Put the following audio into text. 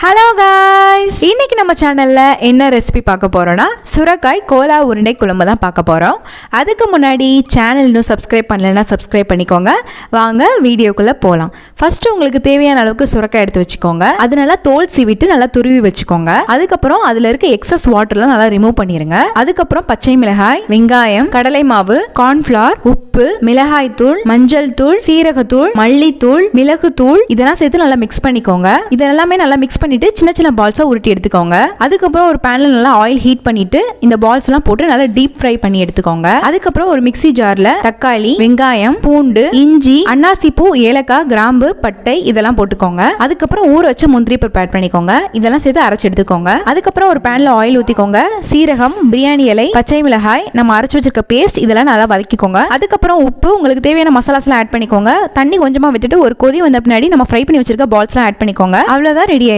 Hello guys, இன்னைக்கு நம்ம சேனல்ல என்ன ரெசிபி பார்க்க போறோம்னா சுரைக்காய் கோலா உருண்டை குழம்பு தான் பார்க்க போறோம். அதுக்கு முன்னாடி சேனல் இன்னும் சப்ஸ்கிரைப் பண்ணலைன்னா சப்ஸ்கிரைப் பண்ணிக்கோங்க. வாங்க வீடியோக்குள்ள போகலாம். ஃபர்ஸ்ட் உங்களுக்கு தேவையான அளவுக்கு சுரைக்காய் எடுத்து வச்சுக்கோங்க. அது நல்லா தோல் சீவிட்டு நல்லா துருவி வச்சுக்கோங்க. அதுக்கப்புறம் அதுல இருக்க எக்ஸஸ் வாட்டர்லாம் நல்லா ரிமூவ் பண்ணிருங்க. அதுக்கப்புறம் பச்சை மிளகாய், வெங்காயம், கடலை மாவு, கார்ன்ஃபிளவர், உப்பு, மிளகாய் தூள், மஞ்சள் தூள், சீரகத்தூள், மல்லித்தூள், மிளகு தூள் இதெல்லாம் சேர்த்து நல்லா மிக்ஸ் பண்ணிக்கோங்க. இதெல்லாமே நல்லா மிக்ஸ் பண்ணிட்டு சின்ன சின்ன பால்ஸா உருட்டி எடுத்துக்கோங்க. அதுக்கப்புறம் ஒரு பேன்ல நல்லா ஆயில் ஹீட் பண்ணிட்டு இந்த பால்ஸ் எல்லாம் போட்டு நல்லா டீப் ஃப்ரை பண்ணி எடுத்துக்கோங்க. அதுக்கப்புறம் ஒரு மிக்ஸி ஜார்ல தக்காளி, வெங்காயம், பூண்டு, இஞ்சி, அன்னாசி பூ, ஏலக்காய், கிராம்பு, பட்டை இதெல்லாம் போட்டுக்கோங்க. அதுக்கப்புறம் ஊற வச்ச முந்திரி ப்ரிப்பேர் பண்ணிக்கோங்க. இதெல்லாம் சேர்த்து அரைச்சு எடுத்துக்கோங்க. அதுக்கப்புறம் ஒரு பேன்ல ஆயில் ஊத்திக்கோங்க. சீரகம், பிரியாணி இலை, பச்சை மிளகாய், நம்ம அரைச்சு வச்சிருக்க பேஸ்ட் இதெல்லாம் நல்லா வதக்கிக்கோங்க. அதுக்கப்புறம் உப்பு, உங்களுக்கு தேவையான மசாலாஸ் எல்லாம் ஆட் பண்ணிக்கோங்க. தண்ணி கொஞ்சமா விட்டுட்டு ஒரு கொதி வந்த பின்னாடி நம்ம ஃப்ரை பண்ணி வச்சிருக்க பால்ஸ் எல்லாம் ஆட் பண்ணிக்கோங்க. அவ்வளவுதான், ரெடி ஆயிடுச்சு.